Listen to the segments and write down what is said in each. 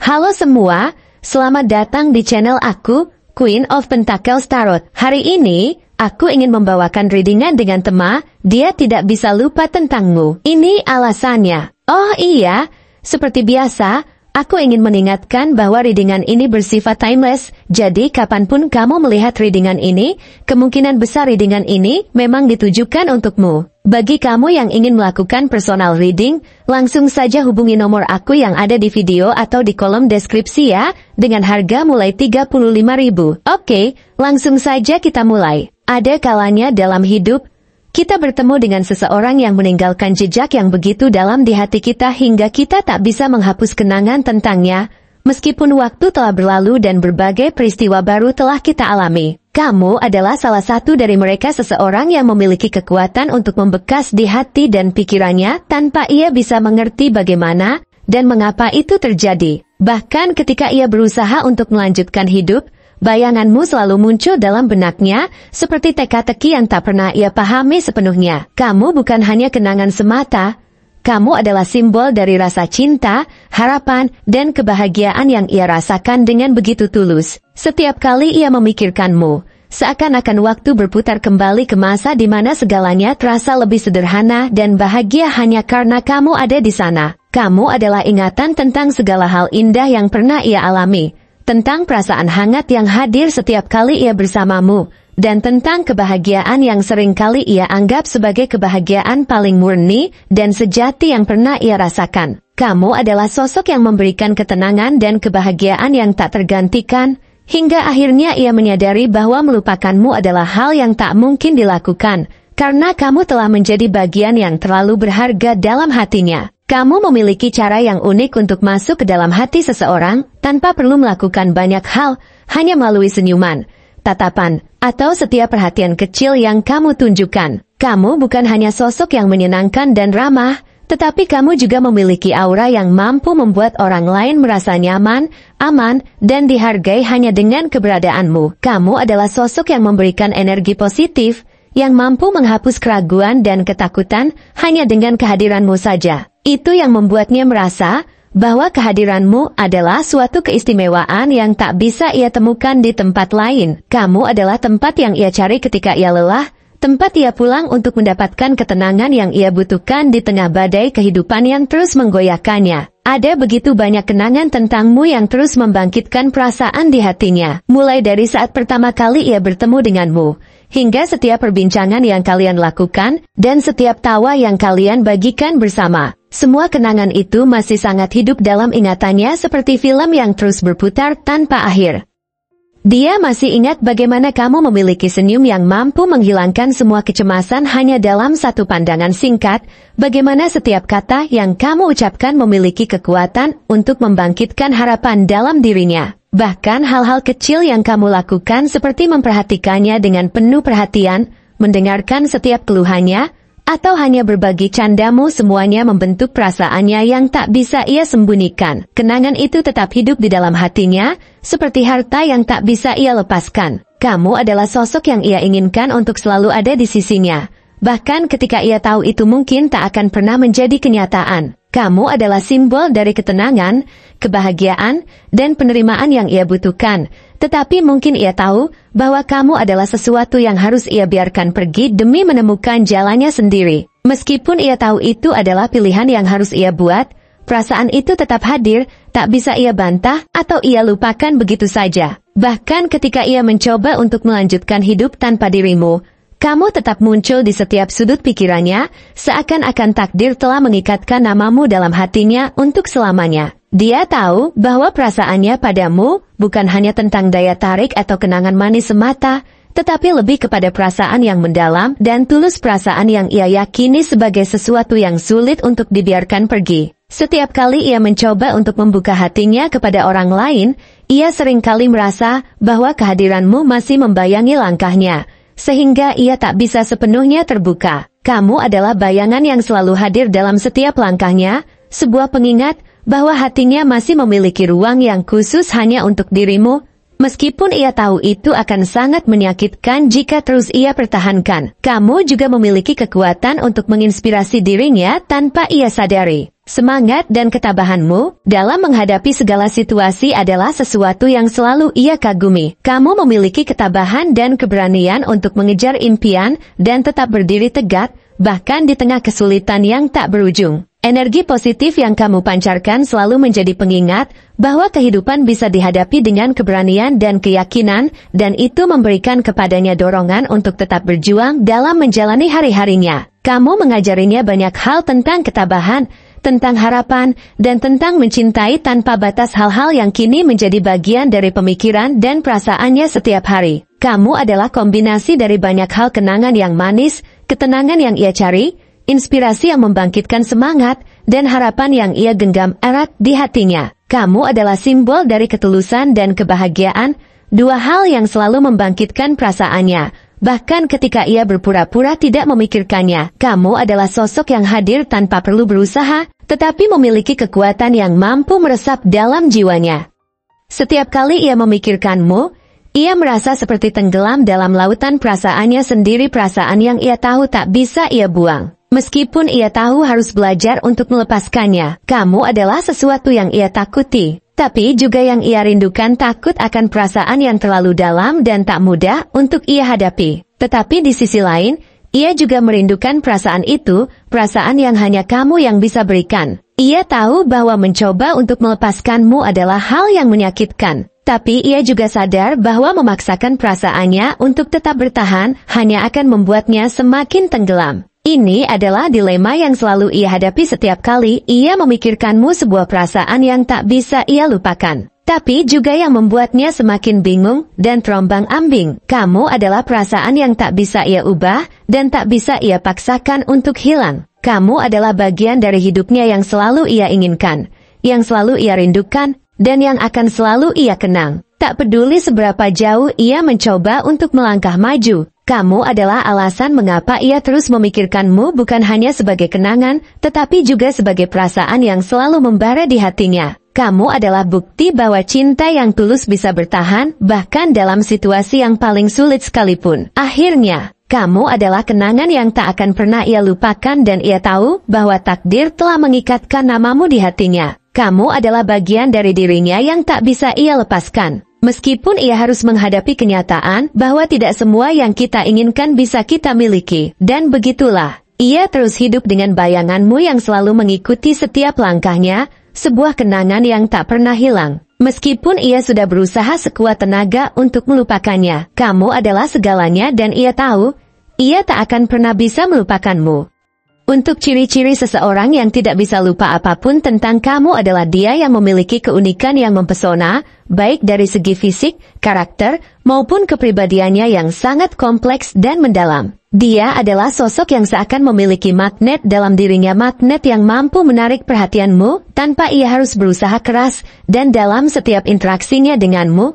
Halo semua, selamat datang di channel aku, Queen of Pentacles Tarot. Hari ini, aku ingin membawakan readingan dengan tema, dia tidak bisa lupa tentangmu. Ini alasannya. Oh iya, seperti biasa, aku ingin mengingatkan bahwa readingan ini bersifat timeless, jadi kapanpun kamu melihat readingan ini, kemungkinan besar readingan ini memang ditujukan untukmu. Bagi kamu yang ingin melakukan personal reading, langsung saja hubungi nomor aku yang ada di video atau di kolom deskripsi ya, dengan harga mulai 35.000. Oke, langsung saja kita mulai. Ada kalanya dalam hidup, kita bertemu dengan seseorang yang meninggalkan jejak yang begitu dalam di hati kita hingga kita tak bisa menghapus kenangan tentangnya, meskipun waktu telah berlalu dan berbagai peristiwa baru telah kita alami. Kamu adalah salah satu dari mereka, seseorang yang memiliki kekuatan untuk membekas di hati dan pikirannya tanpa ia bisa mengerti bagaimana dan mengapa itu terjadi. Bahkan ketika ia berusaha untuk melanjutkan hidup, bayanganmu selalu muncul dalam benaknya, seperti teka-teki yang tak pernah ia pahami sepenuhnya. Kamu bukan hanya kenangan semata, kamu adalah simbol dari rasa cinta, harapan, dan kebahagiaan yang ia rasakan dengan begitu tulus. Setiap kali ia memikirkanmu, seakan-akan waktu berputar kembali ke masa di mana segalanya terasa lebih sederhana dan bahagia hanya karena kamu ada di sana. Kamu adalah ingatan tentang segala hal indah yang pernah ia alami, tentang perasaan hangat yang hadir setiap kali ia bersamamu, dan tentang kebahagiaan yang sering kali ia anggap sebagai kebahagiaan paling murni dan sejati yang pernah ia rasakan. Kamu adalah sosok yang memberikan ketenangan dan kebahagiaan yang tak tergantikan, hingga akhirnya ia menyadari bahwa melupakanmu adalah hal yang tak mungkin dilakukan, karena kamu telah menjadi bagian yang terlalu berharga dalam hatinya. Kamu memiliki cara yang unik untuk masuk ke dalam hati seseorang, tanpa perlu melakukan banyak hal, hanya melalui senyuman, tatapan, atau setiap perhatian kecil yang kamu tunjukkan. Kamu bukan hanya sosok yang menyenangkan dan ramah, tetapi kamu juga memiliki aura yang mampu membuat orang lain merasa nyaman, aman, dan dihargai hanya dengan keberadaanmu. Kamu adalah sosok yang memberikan energi positif, yang mampu menghapus keraguan dan ketakutan hanya dengan kehadiranmu saja. Itu yang membuatnya merasa bahwa kehadiranmu adalah suatu keistimewaan yang tak bisa ia temukan di tempat lain. Kamu adalah tempat yang ia cari ketika ia lelah, tempat ia pulang untuk mendapatkan ketenangan yang ia butuhkan di tengah badai kehidupan yang terus menggoyahkannya. Ada begitu banyak kenangan tentangmu yang terus membangkitkan perasaan di hatinya. Mulai dari saat pertama kali ia bertemu denganmu, hingga setiap perbincangan yang kalian lakukan, dan setiap tawa yang kalian bagikan bersama. Semua kenangan itu masih sangat hidup dalam ingatannya seperti film yang terus berputar tanpa akhir. Dia masih ingat bagaimana kamu memiliki senyum yang mampu menghilangkan semua kecemasan hanya dalam satu pandangan singkat, bagaimana setiap kata yang kamu ucapkan memiliki kekuatan untuk membangkitkan harapan dalam dirinya. Bahkan hal-hal kecil yang kamu lakukan seperti memperhatikannya dengan penuh perhatian, mendengarkan setiap keluhannya, atau hanya berbagi candamu, semuanya membentuk perasaannya yang tak bisa ia sembunyikan. Kenangan itu tetap hidup di dalam hatinya, seperti harta yang tak bisa ia lepaskan. Kamu adalah sosok yang ia inginkan untuk selalu ada di sisinya. Bahkan ketika ia tahu itu mungkin tak akan pernah menjadi kenyataan. Kamu adalah simbol dari ketenangan, kebahagiaan, dan penerimaan yang ia butuhkan. Tetapi mungkin ia tahu bahwa kamu adalah sesuatu yang harus ia biarkan pergi demi menemukan jalannya sendiri. Meskipun ia tahu itu adalah pilihan yang harus ia buat, perasaan itu tetap hadir, tak bisa ia bantah atau ia lupakan begitu saja. Bahkan ketika ia mencoba untuk melanjutkan hidup tanpa dirimu, kamu tetap muncul di setiap sudut pikirannya, seakan-akan takdir telah mengikatkan namamu dalam hatinya untuk selamanya. Dia tahu bahwa perasaannya padamu bukan hanya tentang daya tarik atau kenangan manis semata, tetapi lebih kepada perasaan yang mendalam dan tulus, perasaan yang ia yakini sebagai sesuatu yang sulit untuk dibiarkan pergi. Setiap kali ia mencoba untuk membuka hatinya kepada orang lain, ia seringkali merasa bahwa kehadiranmu masih membayangi langkahnya, sehingga ia tak bisa sepenuhnya terbuka. Kamu adalah bayangan yang selalu hadir dalam setiap langkahnya, sebuah pengingat bahwa hatinya masih memiliki ruang yang khusus hanya untuk dirimu, meskipun ia tahu itu akan sangat menyakitkan jika terus ia pertahankan. Kamu juga memiliki kekuatan untuk menginspirasi dirinya tanpa ia sadari. Semangat dan ketabahanmu dalam menghadapi segala situasi adalah sesuatu yang selalu ia kagumi. Kamu memiliki ketabahan dan keberanian untuk mengejar impian dan tetap berdiri tegak, bahkan di tengah kesulitan yang tak berujung. Energi positif yang kamu pancarkan selalu menjadi pengingat bahwa kehidupan bisa dihadapi dengan keberanian dan keyakinan, dan itu memberikan kepadanya dorongan untuk tetap berjuang dalam menjalani hari-harinya. Kamu mengajarinya banyak hal tentang ketabahan, tentang harapan, dan tentang mencintai tanpa batas, hal-hal yang kini menjadi bagian dari pemikiran dan perasaannya setiap hari. Kamu adalah kombinasi dari banyak hal, kenangan yang manis, ketenangan yang ia cari, inspirasi yang membangkitkan semangat, dan harapan yang ia genggam erat di hatinya. Kamu adalah simbol dari ketulusan dan kebahagiaan, dua hal yang selalu membangkitkan perasaannya. Bahkan ketika ia berpura-pura tidak memikirkannya, kamu adalah sosok yang hadir tanpa perlu berusaha, tetapi memiliki kekuatan yang mampu meresap dalam jiwanya. Setiap kali ia memikirkanmu, ia merasa seperti tenggelam dalam lautan perasaannya sendiri, perasaan yang ia tahu tak bisa ia buang. Meskipun ia tahu harus belajar untuk melepaskannya, kamu adalah sesuatu yang ia takuti. Tapi juga yang ia rindukan, takut akan perasaan yang terlalu dalam dan tak mudah untuk ia hadapi. Tetapi di sisi lain, ia juga merindukan perasaan itu, perasaan yang hanya kamu yang bisa berikan. Ia tahu bahwa mencoba untuk melepaskanmu adalah hal yang menyakitkan. Tapi ia juga sadar bahwa memaksakan perasaannya untuk tetap bertahan hanya akan membuatnya semakin tenggelam. Ini adalah dilema yang selalu ia hadapi setiap kali ia memikirkanmu, sebuah perasaan yang tak bisa ia lupakan. Tapi juga yang membuatnya semakin bingung dan terombang-ambing. Kamu adalah perasaan yang tak bisa ia ubah dan tak bisa ia paksakan untuk hilang. Kamu adalah bagian dari hidupnya yang selalu ia inginkan, yang selalu ia rindukan, dan yang akan selalu ia kenang. Tak peduli seberapa jauh ia mencoba untuk melangkah maju, kamu adalah alasan mengapa ia terus memikirkanmu, bukan hanya sebagai kenangan, tetapi juga sebagai perasaan yang selalu membara di hatinya. Kamu adalah bukti bahwa cinta yang tulus bisa bertahan, bahkan dalam situasi yang paling sulit sekalipun. Akhirnya, kamu adalah kenangan yang tak akan pernah ia lupakan, dan ia tahu bahwa takdir telah mengikatkan namamu di hatinya. Kamu adalah bagian dari dirinya yang tak bisa ia lepaskan. Meskipun ia harus menghadapi kenyataan bahwa tidak semua yang kita inginkan bisa kita miliki. Dan begitulah, ia terus hidup dengan bayanganmu yang selalu mengikuti setiap langkahnya, sebuah kenangan yang tak pernah hilang. Meskipun ia sudah berusaha sekuat tenaga untuk melupakannya, kamu adalah segalanya, dan ia tahu, ia tak akan pernah bisa melupakanmu. Untuk ciri-ciri seseorang yang tidak bisa lupa apapun tentang kamu adalah dia yang memiliki keunikan yang mempesona, baik dari segi fisik, karakter, maupun kepribadiannya yang sangat kompleks dan mendalam. Dia adalah sosok yang seakan memiliki magnet dalam dirinya, magnet yang mampu menarik perhatianmu tanpa ia harus berusaha keras, dan dalam setiap interaksinya denganmu,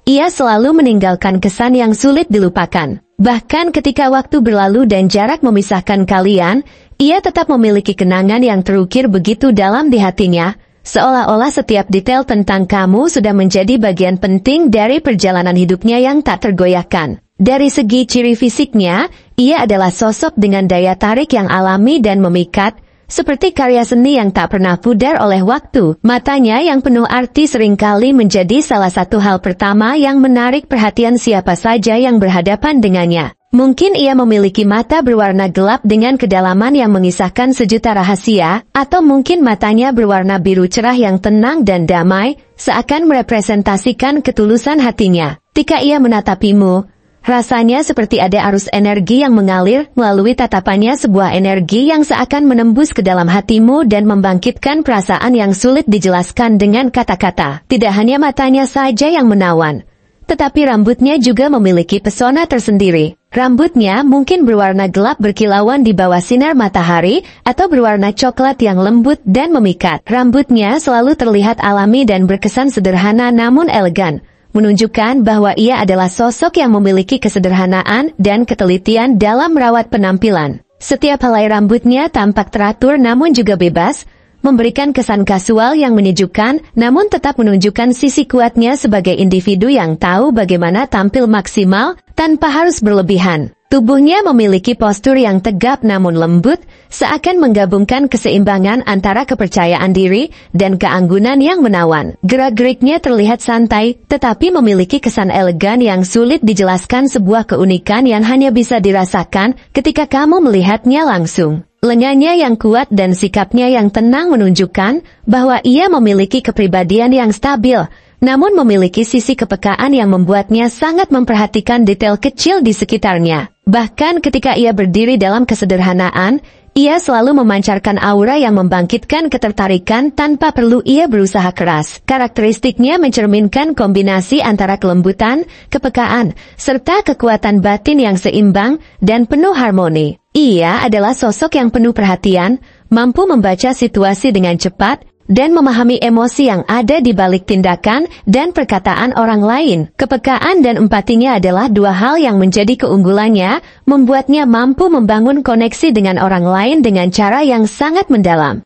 ia selalu meninggalkan kesan yang sulit dilupakan. Bahkan ketika waktu berlalu dan jarak memisahkan kalian, ia tetap memiliki kenangan yang terukir begitu dalam di hatinya, seolah-olah setiap detail tentang kamu sudah menjadi bagian penting dari perjalanan hidupnya yang tak tergoyahkan. Dari segi ciri fisiknya, ia adalah sosok dengan daya tarik yang alami dan memikat, seperti karya seni yang tak pernah pudar oleh waktu. Matanya yang penuh arti seringkali menjadi salah satu hal pertama yang menarik perhatian siapa saja yang berhadapan dengannya. Mungkin ia memiliki mata berwarna gelap dengan kedalaman yang mengisahkan sejuta rahasia, atau mungkin matanya berwarna biru cerah yang tenang dan damai, seakan merepresentasikan ketulusan hatinya. Ketika ia menatapimu, rasanya seperti ada arus energi yang mengalir melalui tatapannya, sebuah energi yang seakan menembus ke dalam hatimu dan membangkitkan perasaan yang sulit dijelaskan dengan kata-kata. Tidak hanya matanya saja yang menawan, tetapi rambutnya juga memiliki pesona tersendiri. Rambutnya mungkin berwarna gelap berkilauan di bawah sinar matahari, atau berwarna coklat yang lembut dan memikat. Rambutnya selalu terlihat alami dan berkesan sederhana namun elegan, menunjukkan bahwa ia adalah sosok yang memiliki kesederhanaan dan ketelitian dalam merawat penampilan. Setiap helai rambutnya tampak teratur namun juga bebas, memberikan kesan kasual yang menyejukkan, namun tetap menunjukkan sisi kuatnya sebagai individu yang tahu bagaimana tampil maksimal tanpa harus berlebihan. Tubuhnya memiliki postur yang tegap namun lembut, seakan menggabungkan keseimbangan antara kepercayaan diri dan keanggunan yang menawan. Gerak-geriknya terlihat santai, tetapi memiliki kesan elegan yang sulit dijelaskan, sebuah keunikan yang hanya bisa dirasakan ketika kamu melihatnya langsung. Lengannya yang kuat dan sikapnya yang tenang menunjukkan bahwa ia memiliki kepribadian yang stabil, namun memiliki sisi kepekaan yang membuatnya sangat memperhatikan detail kecil di sekitarnya. Bahkan ketika ia berdiri dalam kesederhanaan, ia selalu memancarkan aura yang membangkitkan ketertarikan tanpa perlu ia berusaha keras. Karakteristiknya mencerminkan kombinasi antara kelembutan, kepekaan, serta kekuatan batin yang seimbang dan penuh harmoni. Ia adalah sosok yang penuh perhatian, mampu membaca situasi dengan cepat, dan memahami emosi yang ada di balik tindakan dan perkataan orang lain. Kepekaan dan empatinya adalah dua hal yang menjadi keunggulannya, membuatnya mampu membangun koneksi dengan orang lain dengan cara yang sangat mendalam.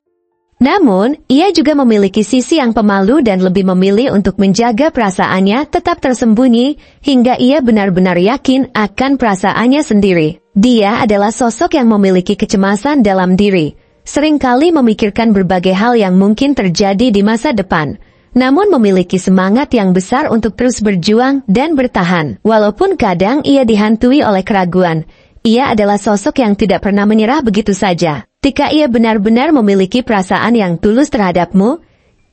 Namun, ia juga memiliki sisi yang pemalu dan lebih memilih untuk menjaga perasaannya tetap tersembunyi, hingga ia benar-benar yakin akan perasaannya sendiri. Dia adalah sosok yang memiliki kecemasan dalam diri, seringkali memikirkan berbagai hal yang mungkin terjadi di masa depan, namun memiliki semangat yang besar untuk terus berjuang dan bertahan. Walaupun kadang ia dihantui oleh keraguan, ia adalah sosok yang tidak pernah menyerah begitu saja. Jika ia benar-benar memiliki perasaan yang tulus terhadapmu,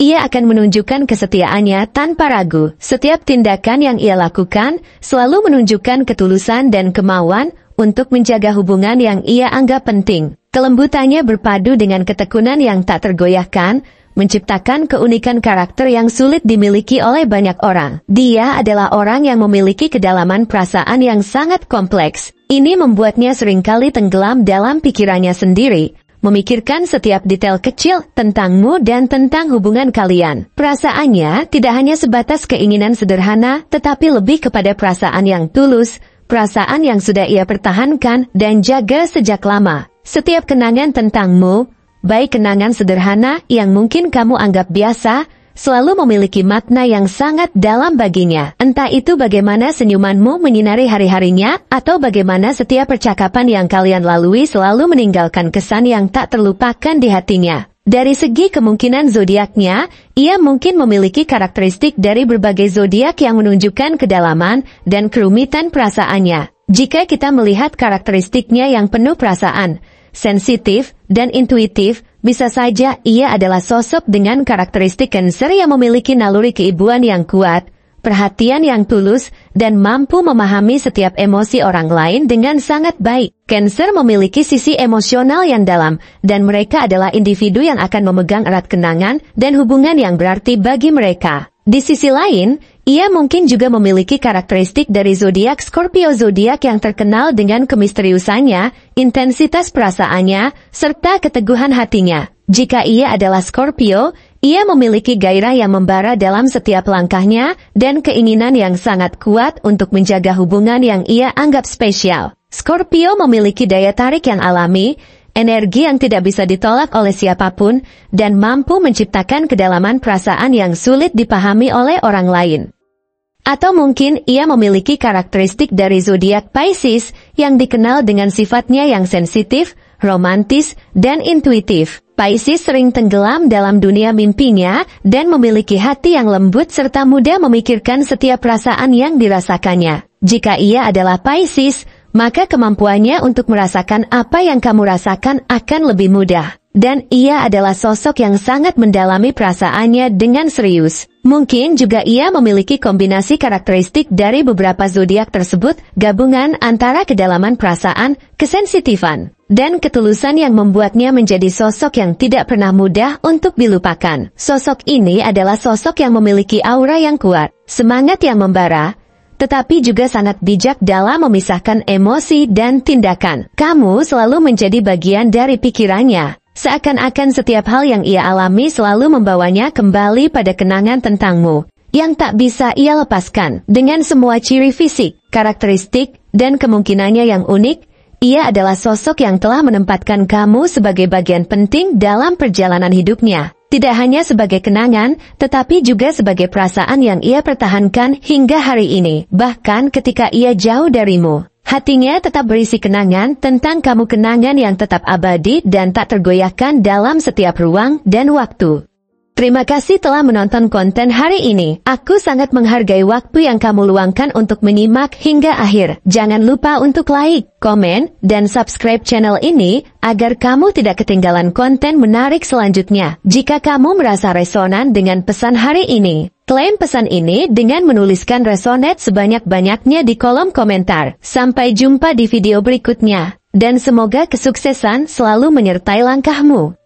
ia akan menunjukkan kesetiaannya tanpa ragu. Setiap tindakan yang ia lakukan selalu menunjukkan ketulusan dan kemauan untuk menjaga hubungan yang ia anggap penting. Kelembutannya berpadu dengan ketekunan yang tak tergoyahkan, menciptakan keunikan karakter yang sulit dimiliki oleh banyak orang. Dia adalah orang yang memiliki kedalaman perasaan yang sangat kompleks. Ini membuatnya seringkali tenggelam dalam pikirannya sendiri, memikirkan setiap detail kecil tentangmu dan tentang hubungan kalian. Perasaannya tidak hanya sebatas keinginan sederhana, tetapi lebih kepada perasaan yang tulus, perasaan yang sudah ia pertahankan dan jaga sejak lama. Setiap kenangan tentangmu, baik kenangan sederhana yang mungkin kamu anggap biasa, selalu memiliki makna yang sangat dalam baginya. Entah itu bagaimana senyumanmu menyinari hari-harinya, atau bagaimana setiap percakapan yang kalian lalui selalu meninggalkan kesan yang tak terlupakan di hatinya. Dari segi kemungkinan zodiaknya, ia mungkin memiliki karakteristik dari berbagai zodiak yang menunjukkan kedalaman dan kerumitan perasaannya. Jika kita melihat karakteristiknya yang penuh perasaan, sensitif, dan intuitif, bisa saja ia adalah sosok dengan karakteristik Cancer yang memiliki naluri keibuan yang kuat, perhatian yang tulus, dan mampu memahami setiap emosi orang lain dengan sangat baik. Cancer memiliki sisi emosional yang dalam, dan mereka adalah individu yang akan memegang erat kenangan dan hubungan yang berarti bagi mereka. Di sisi lain, ia mungkin juga memiliki karakteristik dari zodiak Scorpio, zodiak yang terkenal dengan kemisteriusannya, intensitas perasaannya, serta keteguhan hatinya. Jika ia adalah Scorpio, ia memiliki gairah yang membara dalam setiap langkahnya dan keinginan yang sangat kuat untuk menjaga hubungan yang ia anggap spesial. Scorpio memiliki daya tarik yang alami, energi yang tidak bisa ditolak oleh siapapun, dan mampu menciptakan kedalaman perasaan yang sulit dipahami oleh orang lain. Atau mungkin ia memiliki karakteristik dari zodiak Pisces yang dikenal dengan sifatnya yang sensitif, romantis, dan intuitif. Pisces sering tenggelam dalam dunia mimpinya dan memiliki hati yang lembut serta mudah memikirkan setiap perasaan yang dirasakannya. Jika ia adalah Pisces, maka kemampuannya untuk merasakan apa yang kamu rasakan akan lebih mudah. Dan ia adalah sosok yang sangat mendalami perasaannya dengan serius. Mungkin juga ia memiliki kombinasi karakteristik dari beberapa zodiak tersebut, gabungan antara kedalaman perasaan, kesensitifan, dan ketulusan yang membuatnya menjadi sosok yang tidak pernah mudah untuk dilupakan. Sosok ini adalah sosok yang memiliki aura yang kuat, semangat yang membara, tetapi juga sangat bijak dalam memisahkan emosi dan tindakan. Kamu selalu menjadi bagian dari pikirannya. Seakan-akan setiap hal yang ia alami selalu membawanya kembali pada kenangan tentangmu, yang tak bisa ia lepaskan. Dengan semua ciri fisik, karakteristik, dan kemungkinannya yang unik, ia adalah sosok yang telah menempatkan kamu sebagai bagian penting dalam perjalanan hidupnya. Tidak hanya sebagai kenangan, tetapi juga sebagai perasaan yang ia pertahankan hingga hari ini, bahkan ketika ia jauh darimu. Hatinya tetap berisi kenangan tentang kamu, kenangan yang tetap abadi dan tak tergoyahkan dalam setiap ruang dan waktu. Terima kasih telah menonton konten hari ini. Aku sangat menghargai waktu yang kamu luangkan untuk menyimak hingga akhir. Jangan lupa untuk like, komen, dan subscribe channel ini agar kamu tidak ketinggalan konten menarik selanjutnya. Jika kamu merasa resonan dengan pesan hari ini, klaim pesan ini dengan menuliskan resonate sebanyak-banyaknya di kolom komentar. Sampai jumpa di video berikutnya. Dan semoga kesuksesan selalu menyertai langkahmu.